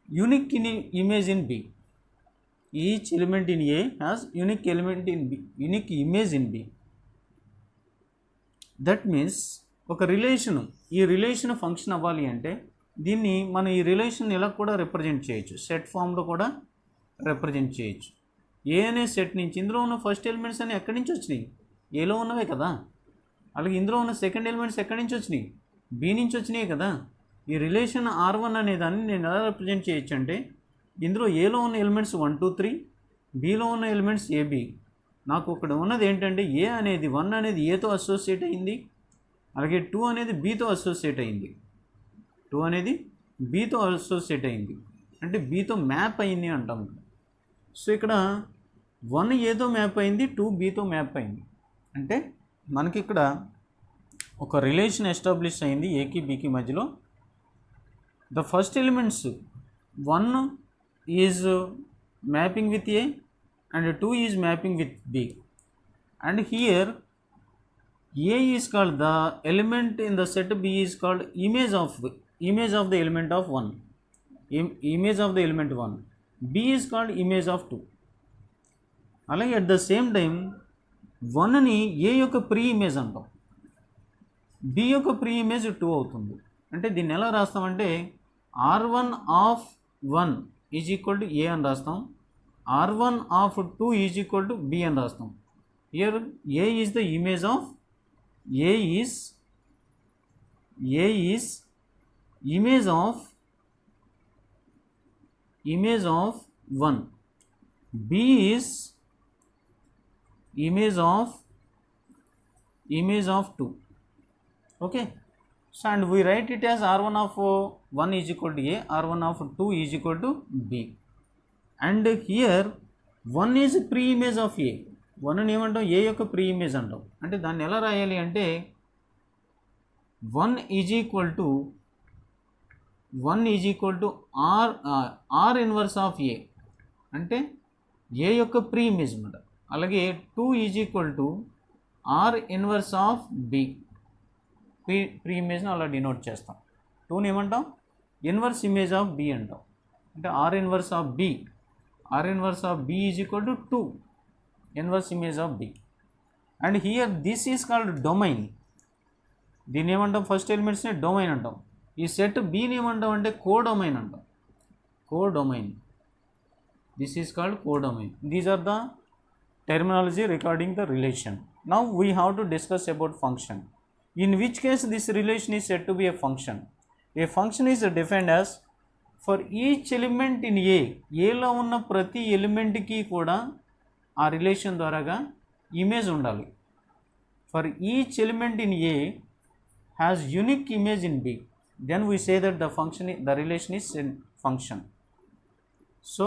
unique image in B. Each element in A has unique image in B. That means ఒక relation, ఈ relation function అవ్వాలి అంటే దీన్ని మనం ఈ relation ఇలా కూడా represent చేయొచ్చు, సెట్ ఫామ్లో కూడా రిప్రజెంట్ చేయొచ్చు. ఏ అనే సెట్ నుంచి ఇందులో ఉన్న ఫస్ట్ ఎలిమెంట్స్ అని ఎక్కడి నుంచి వచ్చినాయి? ఏలో ఉన్నవే కదా. అలాగే ఇందులో ఉన్న సెకండ్ ఎలిమెంట్స్ ఎక్కడి నుంచి వచ్చినాయి? బి నుంచి వచ్చినాయి కదా. ఈ రిలేషన్ R1 అనే దాన్ని నేను ఎలా రిప్రజెంట్ చేయొచ్చు అంటే ఇందులో ఏలో ఉన్న ఎలిమెంట్స్ 1 2 3, బిలో ఉన్న ఎలిమెంట్స్ AB. నాకు ఇక్కడ ఉన్నది ఏంటంటే ఏ అనేది 1 అనేది ఏతో అసోసియేట్ అయింది, అలాగే 2 అనేది బీతో అసోసియేట్ అయింది, 2 అనేది బీతో అసోసియేట్ అయింది అంటే బీతో మ్యాప్ అయింది అంటాం. సో ఇక్కడ 1 ఏతో మ్యాప్ అయింది, 2 బీతో మ్యాప్ అయింది. అంటే మనకి ఇక్కడ ఒక రిలేషన్ ఎస్టాబ్లిష్ అయింది ఏకి బీకి మధ్యలో. The first elements 1 is mapping with a and 2 is mapping with B, and here A is called the element in the set B is called image of the element of 1, image of the element 1. B is called image of 2. అలాగే at the same time 1ని A యొక్క pre image అంటాం, B యొక్క pre image 2 అవుతుంది. అంటే దీన్ని ఎలా రాస్తామంటే R1 of 1 is equal to A అని రాస్తాం, R1 of 2 is equal to B అని రాస్తాం. Here A is the image of image of 1, B is image of 2. Okay, so and we write it as R1 of 1 is equal to A, R1 of 2 is equal to B. And here 1 is preimage of A. 1ని ఏమంటాం? ఏ యొక్క pre image అంటాం. అంటే దాన్ని ఎలా రాయాలి అంటే 1 is equal to R inverse of A. అంటే ఏ యొక్క ప్రీ ఇమేజ్ అనమాట. అలాగే 2 is equal to R inverse of B. ప్రీ ఇమేజ్ని అలా డినోట్ చేస్తాం. 2ని ఏమంటాం? ఇన్వర్స్ ఇమేజ్ ఆఫ్ బి అంటాం. అంటే r inverse of b. R inverse of b is equal to 2 inverse image of b. And here this is called domain. దీన్ని ఏమంటాం? ఫస్ట్ ఎలిమెంట్స్ని డొమైన్ అంటాం. ఈ సెట్ బిని ఏమంటాం అంటే కోడొమైన్ అంటాం. Codomain. This is called codomain. These are the terminology regarding the relation. Now we have to discuss about function. In which case this relation is said to be a function. A function is defined as for each element in A. Aలో ఉన్న ప్రతి ఎలిమెంట్కి కూడా ఆ relation ద్వారాగా image ఉండాలి. For each element in A has unique image in B. Then we say that the relation is a function. So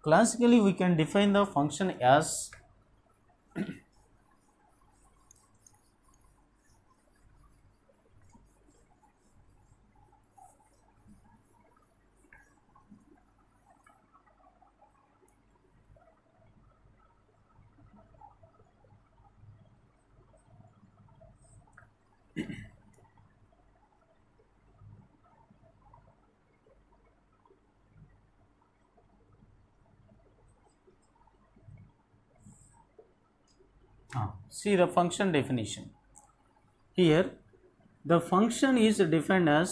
classically we can define the function as see the function definition. Here the function is defined as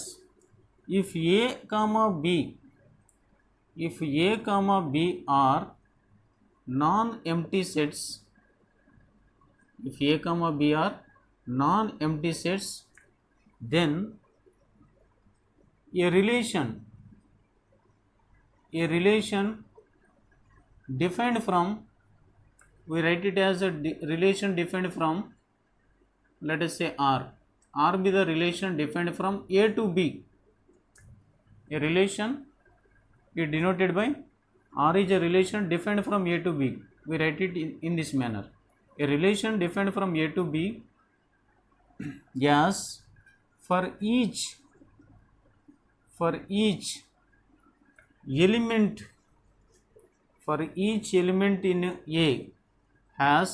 if A comma B are non-empty sets, if A comma B are non-empty sets, then a relation defined from, we write it as a relation defined from, let us say R be the relation defined from A to B. A relation is denoted by R is a relation defined from A to B. We write it in this manner. A relation defined from A to B, yes, for each element in A has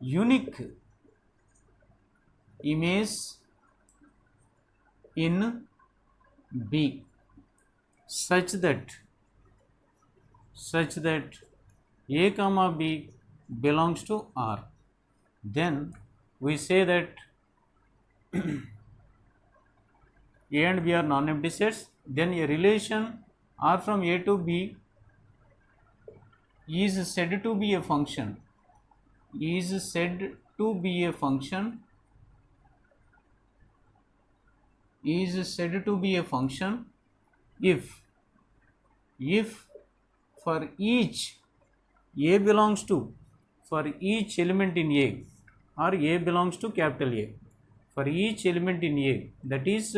unique image in B such that A comma B belongs to R. Then we say that A and B are non-empty sets. Then a relation R from A to B is said to be a function. If for each A belongs to, for each element in A, or A belongs to capital A, for each element in A, that is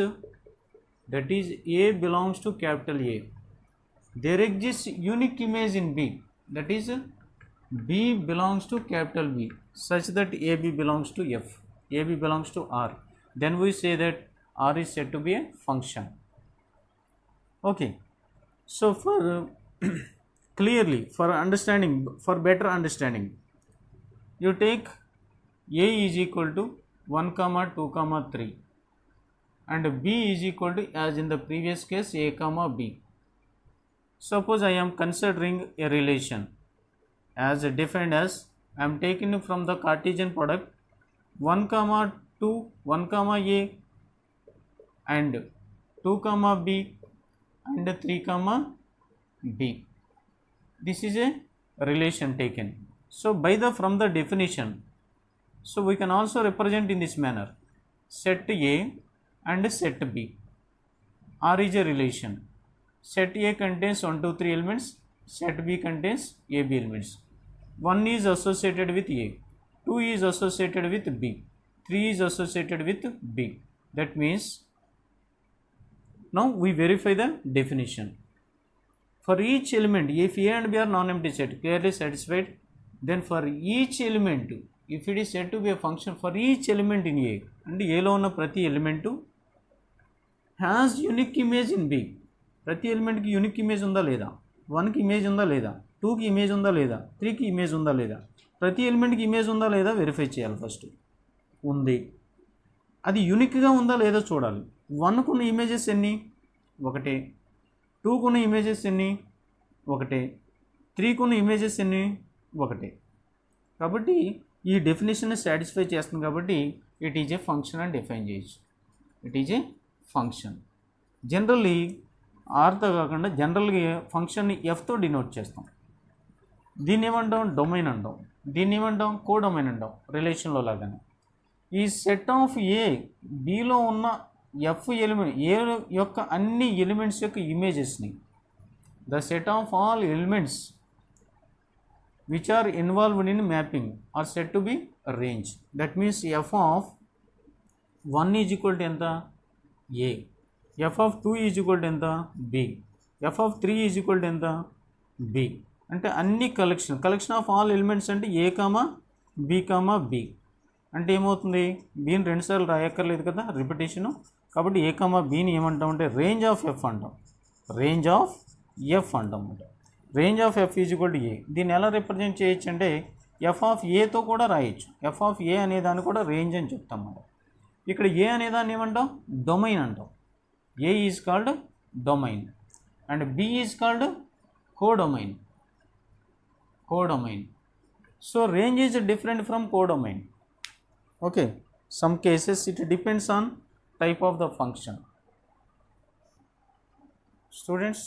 A belongs to capital A, there exists unique image in B, that is B belongs to capital B, such that AB belongs to F, AB belongs to R. Then we say that R is said to be a function. Okay, so for clearly, for better understanding, you take A is equal to 1, 2, 3, and B is equal to, as in the previous case, A comma B. Suppose I am considering a relation as defined as, I am taking from the Cartesian product 1, 2, 1, A and 2, B and 3, B. This is a relation taken. So from the definition, so we can also represent in this manner: set A and set B. R is a relation. Set A contains 1, 2, 3 elements. Set B contains AB elements. 1 is associated with A, 2 is associated with B, 3 is associated with B. That means now we verify the definition. For each element, if A and B are non-empty set, clearly satisfied. Then for each element, if it is said to be a function, for each element in A, and A lo unna prati element has unique image in B. ప్రతి ఎలిమెంట్కి unique image ఉందా లేదా, 1కి image ఉందా లేదా, 2కి image ఉందా లేదా, 3కి ఇమేజ్ ఉందా లేదా, ప్రతి ఎలిమెంట్కి ఇమేజ్ ఉందా లేదా వెరిఫై చేయాలి. ఫస్ట్ ఉంది, అది యూనిక్గా ఉందా లేదో చూడాలి. 1కు ఉన్న ఇమేజెస్ ఎన్ని, ఒకటే. 2కు ఉన్న ఇమేజెస్ ఎన్ని, ఒకటే. 3కు ఉన్న ఇమేజెస్ ఎన్ని, ఒకటే. కాబట్టి ఈ డెఫినేషన్ సాటిస్ఫై చేస్తుంది కాబట్టి ఇట్ ఈజ్ ఏ ఫంక్షన్ అని డిఫైన్ చేయొచ్చు. It is a function. Generally ఆర్తో కాకుండా జనరల్గా ఫంక్షన్ని ఎఫ్తో డినోట్ చేస్తాం. దీన్ని ఏమంటాం, డొమైన్ అంటాం. దీన్ని ఏమంటాం, కోడొమైన్ అంటాం, రిలేషన్లో లాగానే. ఈ సెట్ ఆఫ్ ఏ, బిలో ఉన్న ఎఫ్ ఎలిమెంట్, ఏ యొక్క అన్ని ఎలిమెంట్స్ యొక్క ఇమేజెస్ని, the set of all elements which are involved in mapping are said to be range. That means f of 1 is equal to ఎంత, a, f of 2 is equal to ఎంత, b, f of 3 is equal to ఎంత, b. అంటే అన్ని collection of all elements అంటే a, b, b. అంటే ఏమవుతుంది, బీని రెండుసార్లు రాయక్కర్లేదు కదా, రిపిటేషను. కాబట్టి a, bని ఏమంటాం అంటే రేంజ్ ఆఫ్ ఎఫ్ అంటాం. రేంజ్ ఆఫ్ ఎఫ్ అంటాం అంటే range of F is equal to A. దీన్ని ఎలా రిప్రజెంట్ చేయొచ్చు అంటే ఎఫ్ ఆఫ్ ఏతో కూడా రాయొచ్చు. ఎఫ్ ఆఫ్ ఏ అనేదాన్ని కూడా రేంజ్ అని చెప్తాం మనం. ఇక్కడ ఏ అనేదాన్ని ఏమంటాం, డొమైన్ అంటాం. A is called domain and B is called codomain. So range is different from codomain. Okay, some cases it depends on type of the function. Students,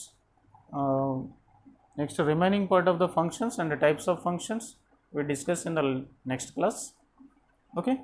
next remaining part of the functions and the types of functions we discuss in the next class. Okay.